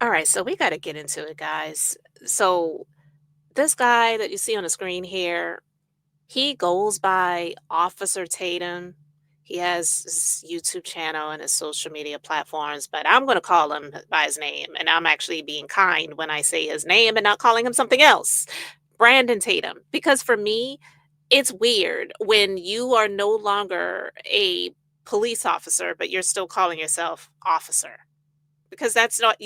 All right, so we got to get into it, guys. So, this guy that you see on the screen here, he goes by Officer Tatum. He has his YouTube channel and his social media platforms, but I'm going to call him by his name. And I'm actually being kind when I say his name and not calling him something else. Brandon Tatum. Because for me, it's weird when you are no longer a police officer, but you're still calling yourself officer because that's not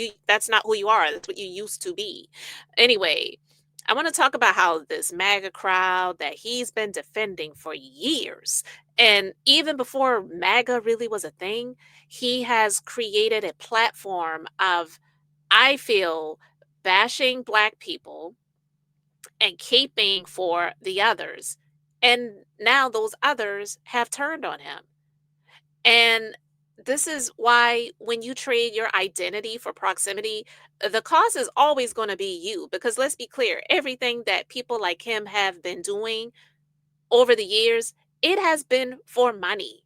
who you are. That's what you used to be. Anyway, I want to talk about how this MAGA crowd that he's been defending for years, and even before MAGA really was a thing, he has created a platform of, I feel, bashing black people and caping for the others. And now those others have turned on him. And this is why when you trade your identity for proximity, the cost is always going to be you. Because let's be clear, everything that people like him have been doing over the years, it has been for money.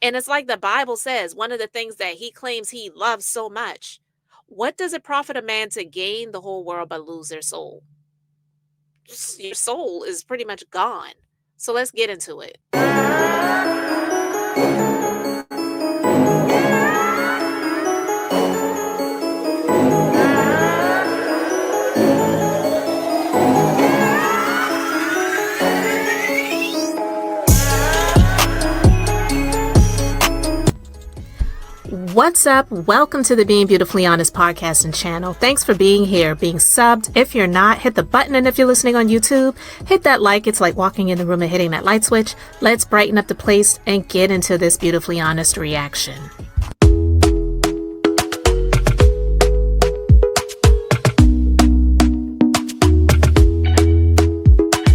And it's like the Bible says, one of the things that he claims he loves so much. What does it profit a man to gain the whole world but lose their soul? Your soul is pretty much gone. So let's get into it. What's up? Welcome to the Being Beautifully Honest podcast and channel. Thanks for being here, being subbed. If you're not, hit the button. And if you're listening on YouTube, hit that like. It's like walking in the room and hitting that light switch. Let's brighten up the place and get into this beautifully honest reaction.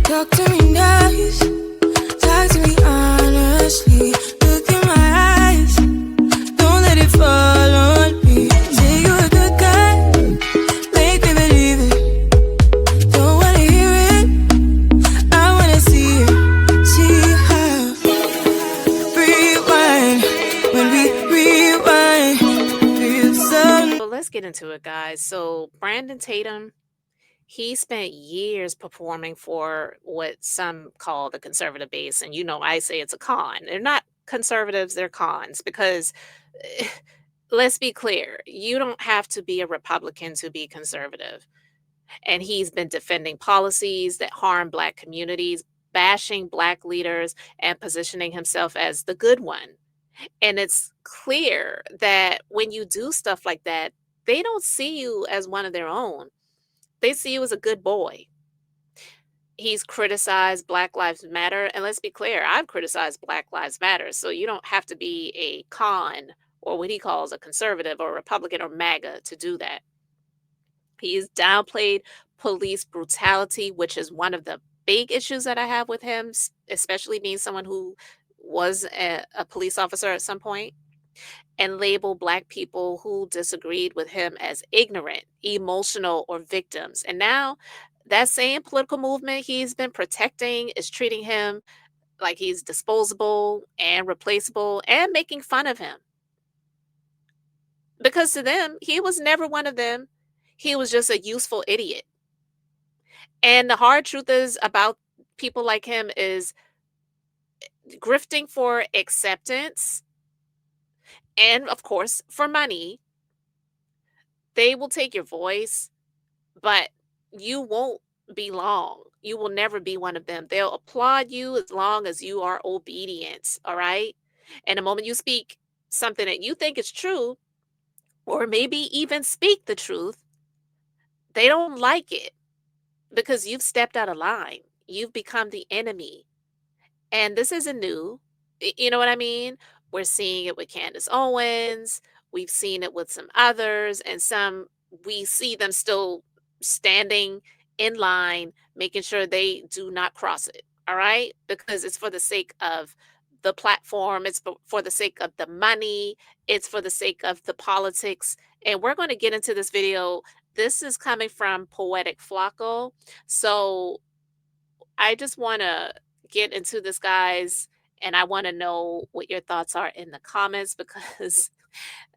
Talk to me nice, talk to me honestly. Look in my eyes, don't let it fall on me. Say you're a good guy, make me believe it. Don't wanna hear it, I wanna see it. See how rewind, when we rewind, feel So let's get into it, guys. So Brandon Tatum, he spent years performing for what some call the conservative base. And I say it's a con. They're not conservatives, they're cons because let's be clear, you don't have to be a Republican to be conservative. And he's been defending policies that harm black communities, bashing black leaders, and positioning himself as the good one. And it's clear that when you do stuff like that, they don't see you as one of their own. They see you as a good boy. He's criticized Black Lives Matter. And let's be clear, I've criticized Black Lives Matter. So you don't have to be a con or what he calls a conservative or Republican or MAGA to do that. He's downplayed police brutality, which is one of the big issues that I have with him, especially being someone who was a police officer at some point, and label Black people who disagreed with him as ignorant, emotional, or victims. And now that same political movement he's been protecting is treating him like he's disposable and replaceable and making fun of him. Because to them, he was never one of them. He was just a useful idiot. And the hard truth is about people like him is grifting for acceptance and, of course, for money. They will take your voice, but you won't be long. You will never be one of them. They'll applaud you as long as you are obedient, all right? And the moment you speak something that you think is true, or maybe even speak the truth, they don't like it because you've stepped out of line. You've become the enemy. And this isn't new. You know what I mean? We're seeing it with Candace Owens. We've seen it with some others, and some we see them still standing in line, making sure they do not cross it. All right. Because it's for the sake of the platform, it's for the sake of the money, it's for the sake of the politics. And we're going to get into this video. This is coming from Poetik Flakko. So I just want to get into this, guys, and I want to know what your thoughts are in the comments because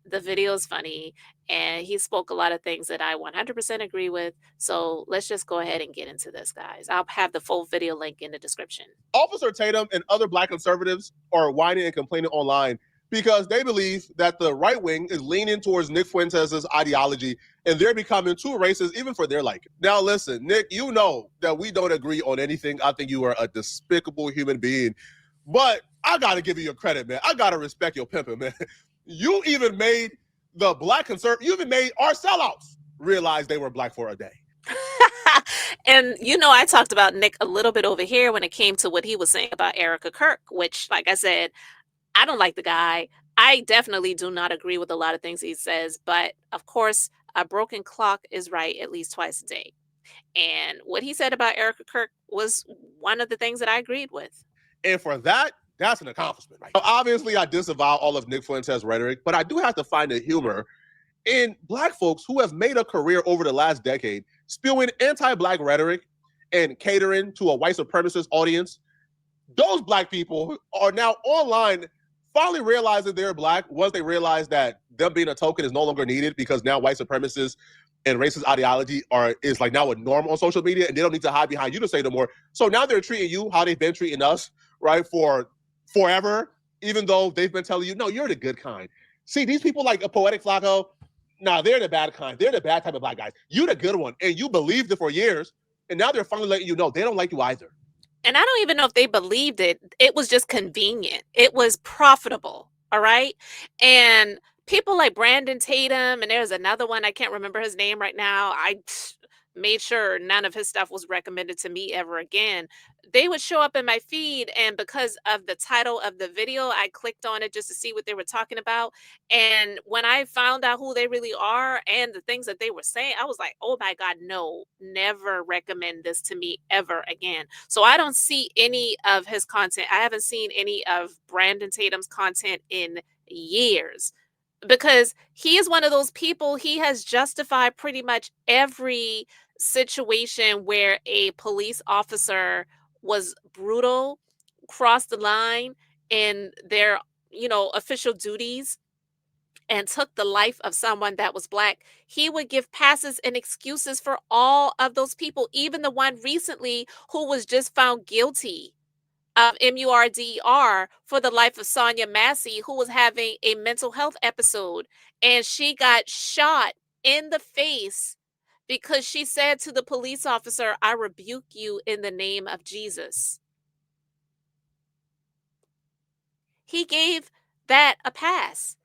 the video is funny And he spoke a lot of things that I 100% agree with. So let's just go ahead and get into this, guys. I'll have the full video link in the description. Officer Tatum and other black conservatives are whining and complaining online because they believe that the right wing is leaning towards Nick Fuentes' ideology and they're becoming too racist even for their liking. Now, listen, Nick, you know that we don't agree on anything. I think you are a despicable human being, but I got to give you your credit, man. I got to respect your pimping, man. You even made the black conservative, you even made our sellouts realize they were black for a day. And I talked about Nick a little bit over here when it came to what he was saying about Erica Kirk, which, like I said, I don't like the guy. I definitely do not agree with a lot of things he says, but of course, a broken clock is right at least twice a day. And what he said about Erica Kirk was one of the things that I agreed with. And for that, that's an accomplishment. Right? Obviously, I disavow all of Nick Fuentes' rhetoric, but I do have to find the humor in black folks who have made a career over the last decade spewing anti-black rhetoric and catering to a white supremacist audience. Those black people are now online finally realizing they're black once they realize that them being a token is no longer needed because now white supremacists and racist ideology is like now a norm on social media and they don't need to hide behind you to say no more. So now they're treating you how they've been treating us, right, for forever, even though they've been telling you, no, you're the good kind. See, these people like a Poetik Flakko, they're the bad kind. They're the bad type of black guys. You the good one. And you believed it for years. And now they're finally letting you know they don't like you either. And I don't even know if they believed it. It was just convenient. It was profitable. All right. And people like Brandon Tatum, and there's another one, I can't remember his name right now. I made sure none of his stuff was recommended to me ever again. They would show up in my feed, and because of the title of the video, I clicked on it just to see what they were talking about. And when I found out who they really are and the things that they were saying, I was like, oh my God, no, never recommend this to me ever again. So I don't see any of his content. I haven't seen any of Brandon Tatum's content in years because he is one of those people. He has justified pretty much every situation where a police officer was brutal, crossed the line in their, official duties and took the life of someone that was black. He would give passes and excuses for all of those people, even the one recently who was just found guilty of MURDER for the life of Sonia Massey, who was having a mental health episode, and she got shot in the face because she said to the police officer, I rebuke you in the name of Jesus. He gave that a pass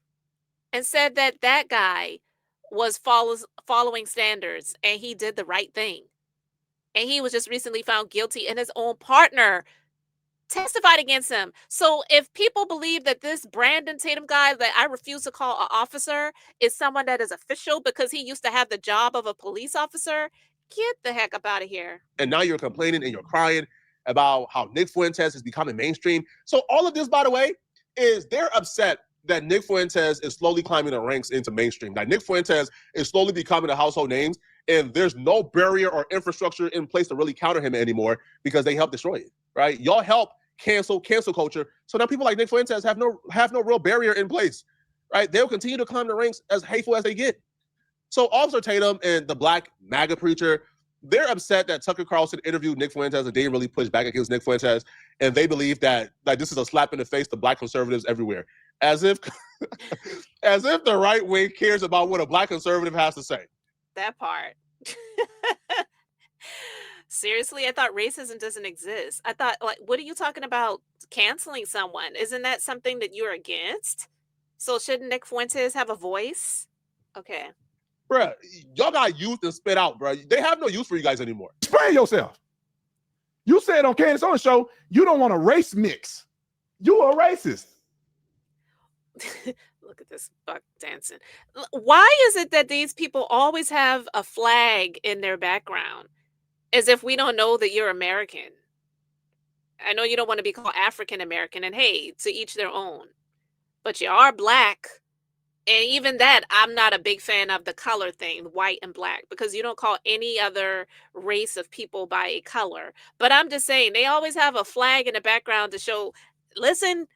and said that that guy was following standards and he did the right thing. And he was just recently found guilty, and his own partner testified against him. So if people believe that this Brandon Tatum guy that I refuse to call an officer is someone that is official because he used to have the job of a police officer, get the heck up out of here. And now you're complaining and you're crying about how Nick Fuentes is becoming mainstream. So all of this, by the way, is they're upset that Nick Fuentes is slowly climbing the ranks into mainstream. Like Nick Fuentes is slowly becoming a household name, and there's no barrier or infrastructure in place to really counter him anymore because they help destroy it, right? Y'all help cancel culture. So now people like Nick Fuentes have no real barrier in place, right? They'll continue to climb the ranks as hateful as they get. So Officer Tatum and the black MAGA preacher, they're upset that Tucker Carlson interviewed Nick Fuentes and they didn't really push back against Nick Fuentes. And they believe that like this is a slap in the face to black conservatives everywhere. As if as if the right wing cares about what a black conservative has to say. That part. Seriously, I thought racism doesn't exist. I thought, like, what are you talking about canceling someone? Isn't that something that you're against? So shouldn't Nick Fuentes have a voice? Okay. Bruh, y'all got used and spit out, bruh. They have no use for you guys anymore. Explain yourself. You said on Candace Owens show, you don't want a race mix. You a racist. Look at this buck dancing. Why is it that these people always have a flag in their background as if we don't know that you're American? I know you don't want to be called African American, and hey, to each their own, but you are black. And even that, I'm not a big fan of the color thing, white and black, because you don't call any other race of people by a color. But I'm just saying, they always have a flag in the background to show, listen,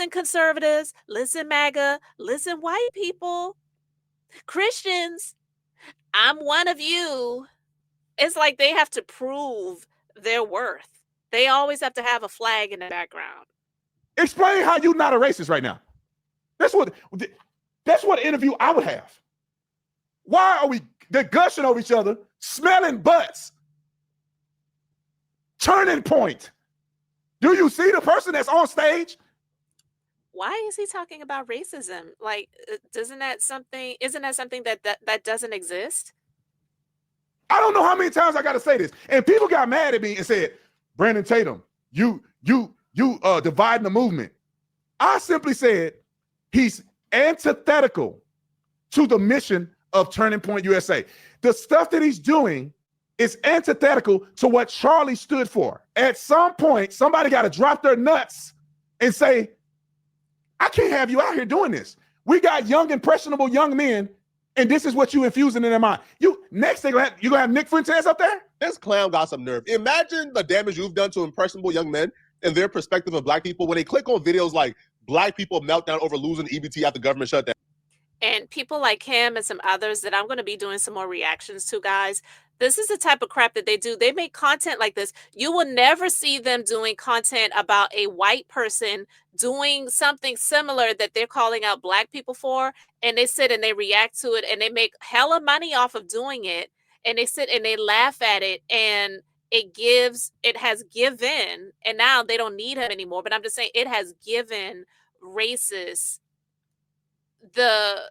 conservatives, listen, MAGA, listen, white people. Christians, I'm one of you. It's like they have to prove their worth. They always have to have a flag in the background. Explain how you're not a racist right now. That's what interview I would have. Why are we gushing over each other, smelling butts? Turning point. Do you see the person that's on stage? Why is he talking about racism? Like, isn't that something that doesn't exist? I don't know how many times I got to say this. And people got mad at me and said, Brandon Tatum, you dividing the movement. I simply said he's antithetical to the mission of Turning Point USA. The stuff that he's doing is antithetical to what Charlie stood for. At some point, somebody got to drop their nuts and say, I can't have you out here doing this. We got young, impressionable young men, and this is what you infusing in their mind. Next thing, you're gonna have Nick Fuentes up there? This clown got some nerve. Imagine the damage you've done to impressionable young men and their perspective of black people when they click on videos like black people meltdown over losing EBT after government shutdown. And people like him and some others that I'm going to be doing some more reactions to, guys. This is the type of crap that they do. They make content like this. You will never see them doing content about a white person doing something similar that they're calling out black people for. And they sit and they react to it and they make hella money off of doing it. And they sit and they laugh at it and it has given, and now they don't need him anymore. But I'm just saying it has given racists the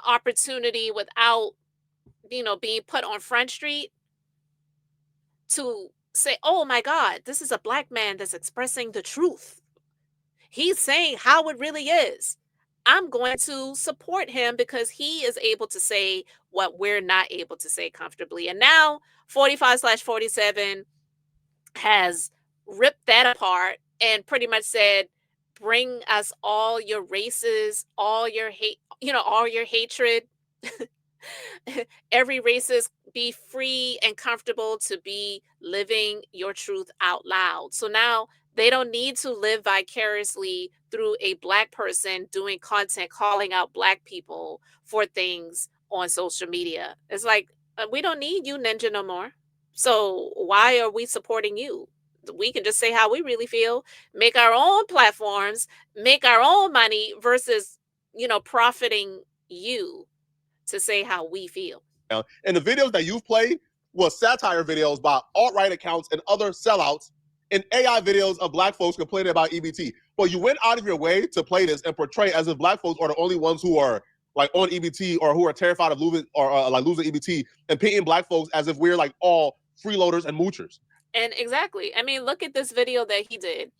opportunity without being put on Front Street to say, oh my God, this is a black man that's expressing the truth. He's saying how it really is. I'm going to support him because he is able to say what we're not able to say comfortably. And now 45/47 has ripped that apart and pretty much said, bring us all your races, all your hate, all your hatred. Every racist, be free and comfortable to be living your truth out loud. So now they don't need to live vicariously through a black person doing content calling out black people for things on social media. It's like, we don't need you, Ninja, no more. So why are we supporting you? We can just say how we really feel, make our own platforms, make our own money versus, profiting you to say how we feel. And the videos that you've played were satire videos by alt-right accounts and other sellouts and AI videos of black folks complaining about EBT. But you went out of your way to play this and portray as if black folks are the only ones who are like on EBT or who are terrified of losing or like losing EBT, and painting black folks as if we're like all freeloaders and moochers. And exactly. I mean, look at this video that he did.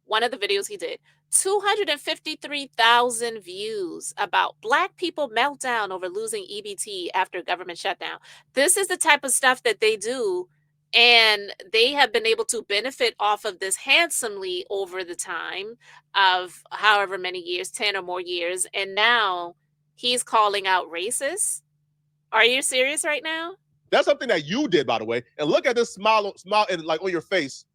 One of the videos he did, 253,000 views about black people meltdown over losing EBT after government shutdown. This is the type of stuff that they do. And they have been able to benefit off of this handsomely over the time of however many years, 10 or more years. And now he's calling out racists. Are you serious right now? That's something that you did, by the way. And look at this smile and like on your face.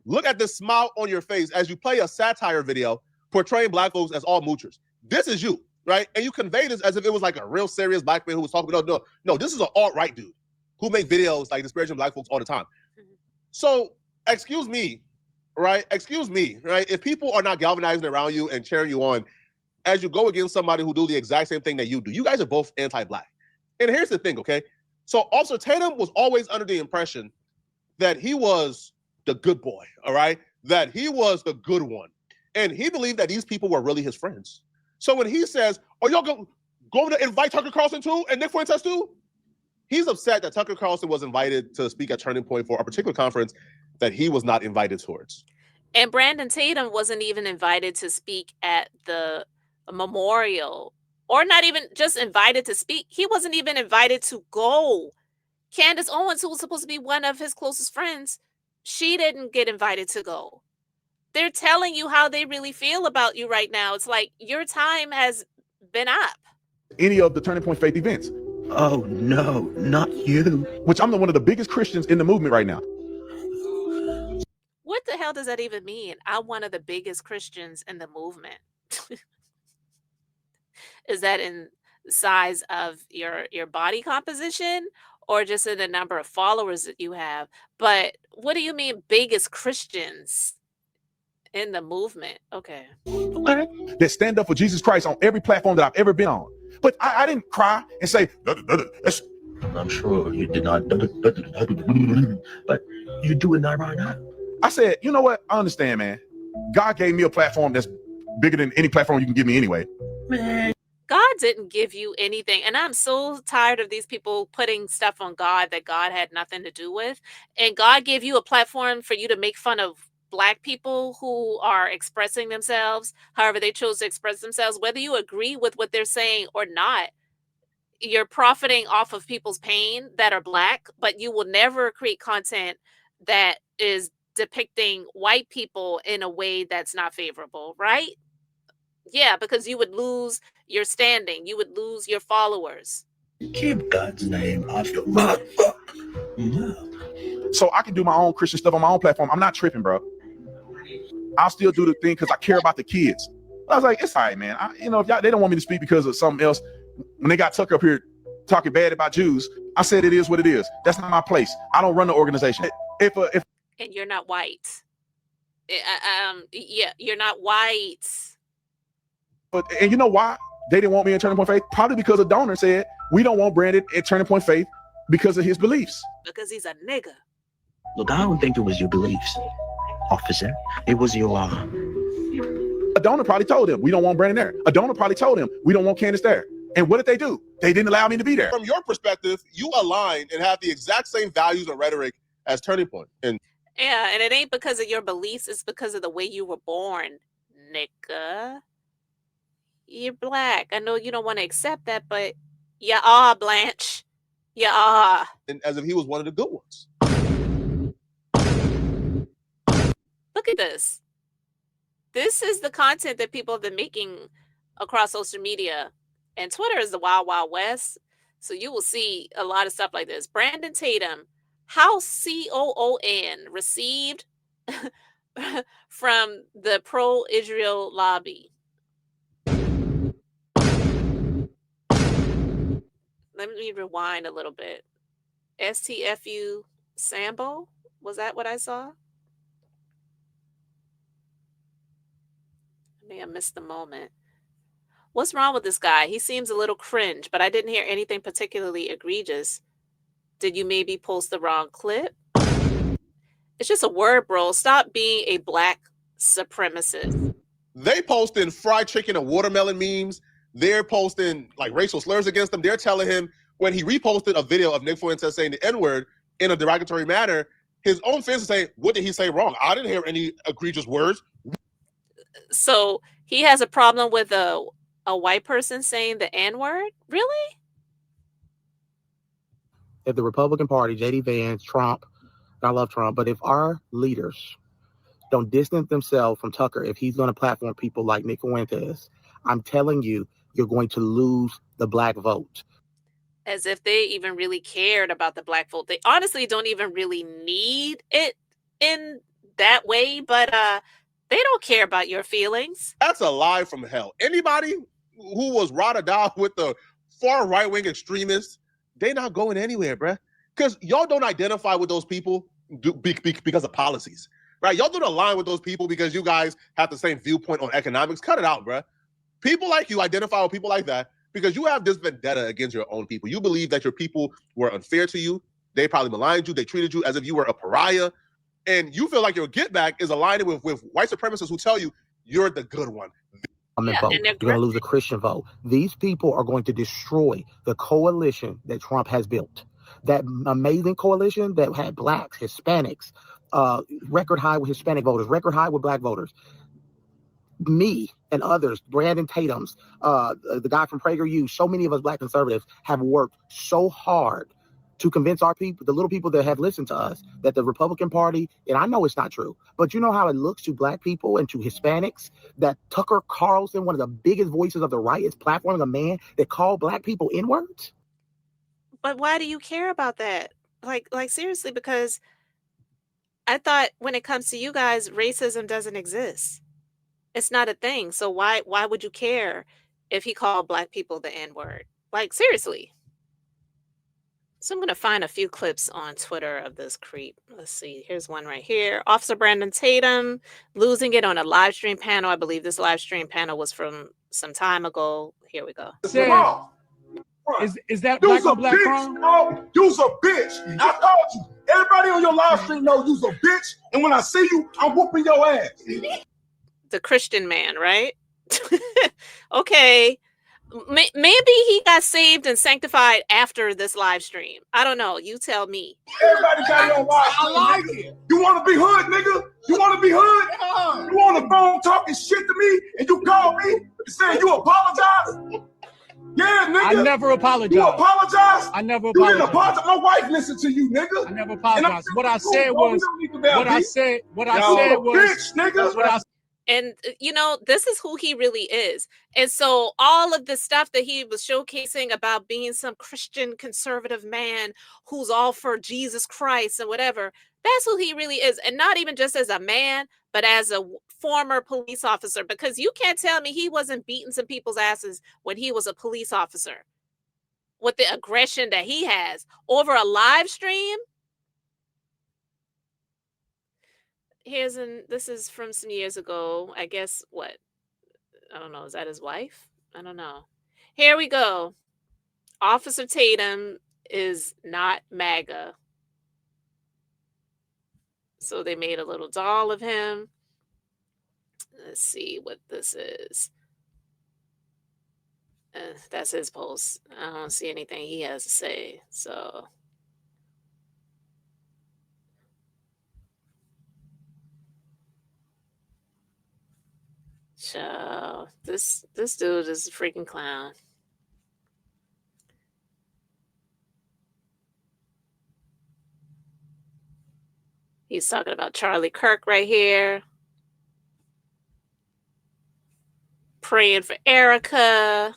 Look at this smile on your face as you play a satire video portraying black folks as all moochers. This is you, right? And you convey this as if it was like a real serious black man who was talking. No, this is an alt-right dude who make videos like disparaging black folks all the time. Mm-hmm. So, excuse me, right? If people are not galvanizing around you and cheering you on as you go against somebody who do the exact same thing that you do, you guys are both anti-black. And here's the thing, okay? So Officer Tatum was always under the impression that he was the good boy, all right? That he was the good one. And he believed that these people were really his friends. So when he says, are y'all going to invite Tucker Carlson too and Nick Fuentes too? He's upset that Tucker Carlson was invited to speak at Turning Point for a particular conference that he was not invited towards. And Brandon Tatum wasn't even invited to speak at the memorial, or not even just invited to speak. He wasn't even invited to go. Candace Owens, who was supposed to be one of his closest friends, she didn't get invited to go. They're telling you how they really feel about you right now. It's like your time has been up. Any of the Turning Point faith events. Oh, no, not you. Which I'm one of the biggest Christians in the movement right now. What the hell does that even mean? I'm one of the biggest Christians in the movement. Is that in size of your body composition or just in the number of followers that you have. But what do you mean biggest Christians in the movement? Okay. Okay. that stand up for Jesus Christ on every platform that I've ever been on. But I didn't cry and say, that's I'm sure you did not, but you're doing that right now. I said, you know what? I understand, man. God gave me a platform that's bigger than any platform you can give me anyway. Man, God didn't give you anything. And I'm so tired of these people putting stuff on God that God had nothing to do with. And God gave you a platform for you to make fun of Black people who are expressing themselves, however they chose to express themselves, whether you agree with what they're saying or not. You're profiting off of people's pain that are Black, but you will never create content that is depicting white people in a way that's not favorable, right? Yeah, because you would lose your standing, you would lose your followers. keep God's name off your mouth. So I can do my own Christian stuff on my own platform. I'm not tripping, bro. I'll still do the thing because I care about the kids. I was like, it's all right, man. If y'all, they don't want me to speak because of something else. When they got Tucker up here talking bad about Jews, I said it is what it is. That's not my place. I don't run the organization. If And you're not white. Yeah, you're not white. and you know why they didn't want me in Turning Point Faith? Probably because a donor said we don't want Brandon at Turning Point Faith because of his beliefs. Because he's a nigga. Look, I don't think it was your beliefs, officer. It was your A donor probably told him we don't want Brandon there. A donor probably told him we don't want Candace there. And what did they do? They didn't allow me to be there. From your perspective, you align and have the exact same values and rhetoric as Turning Point. And Yeah, and it ain't because of your beliefs, it's because of the way you were born, nigga. You're Black. I know you don't want to accept that, but you are, Blanche. You are. and as if he was one of the good ones. Look at this. This is the content that people have been making across social media. And Twitter is the wild, wild west. So you will see a lot of stuff like this. Brandon Tatum, House COON received from the pro-Israel lobby. Let me rewind a little bit. STFU Sambo? Was that what I saw? I may have missed the moment. What's wrong with this guy? He seems a little cringe, but I didn't hear anything particularly egregious. Did you maybe post the wrong clip? It's just a word, bro. Stop being a Black supremacist. They posting fried chicken and watermelon memes. They're posting like racial slurs against him. They're telling him when he reposted a video of Nick Fuentes saying the N-word in a derogatory manner, his own fans say, what did he say wrong? I didn't hear any egregious words. So he has a problem with a white person saying the N-word? Really? If the Republican Party, J.D. Vance, Trump, I love Trump, but if our leaders don't distance themselves from Tucker, if he's going to platform people like Nick Fuentes, I'm telling you, you're going to lose the Black vote. As if they even really cared about the Black vote. They honestly don't even really need it in that way, but they don't care about your feelings. That's a lie from hell. Anybody who was ride or die with the far right-wing extremists, they not going anywhere, bruh. Because y'all don't identify with those people because of policies, right? Y'all don't align with those people because you guys have the same viewpoint on economics. Cut it out, bruh. People like you identify with people like that because you have this vendetta against your own people. You believe that your people were unfair to you. They probably maligned you. They treated you as if you were a pariah. And you feel like your get back is aligning with white supremacists who tell you you're the good one. Yeah, vote. and You're going to lose the Christian vote. These people are going to destroy the coalition that Trump has built. That amazing coalition that had Blacks, Hispanics, record high with Hispanic voters, record high with Black voters. Me and others, Brandon Tatum's, the guy from PragerU, so many of us Black conservatives have worked so hard to convince our people, the little people that have listened to us, that the Republican Party, and I know it's not true, but you know how it looks to Black people and to Hispanics, that Tucker Carlson, one of the biggest voices of the right, is platforming a man that called Black people N-words? But why do you care about that? Like seriously, because I thought when it comes to you guys, racism doesn't exist. It's not a thing. So why would you care if he called Black people the N-word? Like, seriously. So I'm going to find a few clips on Twitter of this creep. Let's see. Here's one right here. Officer Brandon Tatum losing it on a live stream panel. I believe this live stream panel was from some time ago. Here we go. Said, is that You's black on a black bitch, crime? dog. You's a bitch. I told you. Everybody on your live stream know you's a bitch. And when I see you, I'm whooping your ass. The Christian man, right? Okay. Maybe he got saved and sanctified after this live stream. I don't know. You tell me. Everybody got your live stream. I like it. You want to be hood, nigga? You want to be hood? You on the phone talking shit to me and you call me and saying you apologize? Yeah, nigga. I never apologized. You apologize? I never You didn't apologized. apologize. My wife listened to you, nigga. I never apologized. What I said was, what I Yo, said was, bitch, nigga. that's what I And, you know, this is who he really is. And so all of the stuff that he was showcasing about being some Christian conservative man who's all for Jesus Christ and whatever, that's who he really is. And not even just as a man, but as a former police officer, because you can't tell me he wasn't beating some people's asses when he was a police officer with the aggression that he has over a live stream. This is from some years ago. I guess what? I don't know. Is that his wife? I don't know. Here we go. Officer Tatum is not MAGA. So they made a little doll of him. Let's see what this is. That's his post. I don't see anything he has to say. So this dude is a freaking clown. He's talking about Charlie Kirk right here. Praying for Erica.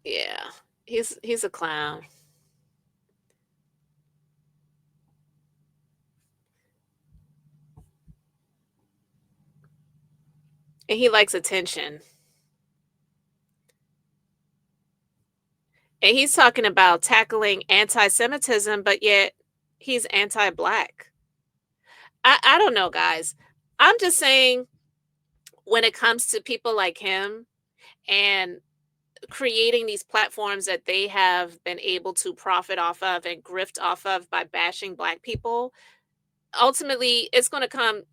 Yeah, he's a clown. And he likes attention. And he's talking about tackling anti-Semitism, but yet he's anti-Black. I don't know, guys. I'm just saying, when it comes to people like him and creating these platforms that they have been able to profit off of and grift off of by bashing Black people, ultimately it's going to come,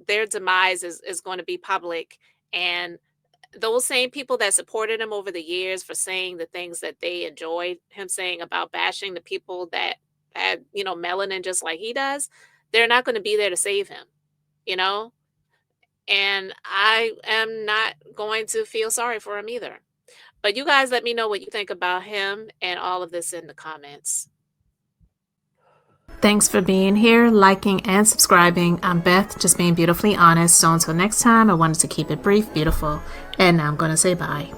their demise is going to be public. And those same people that supported him over the years for saying the things that they enjoyed him saying about bashing the people that had, melanin just like he does, they're not going to be there to save him, and I am not going to feel sorry for him either. But you guys let me know what you think about him and all of this in the comments. Thanks for being here, liking, and subscribing. I'm Beth, just being beautifully honest. So until next time, I wanted to keep it brief, beautiful, and now I'm going to say bye.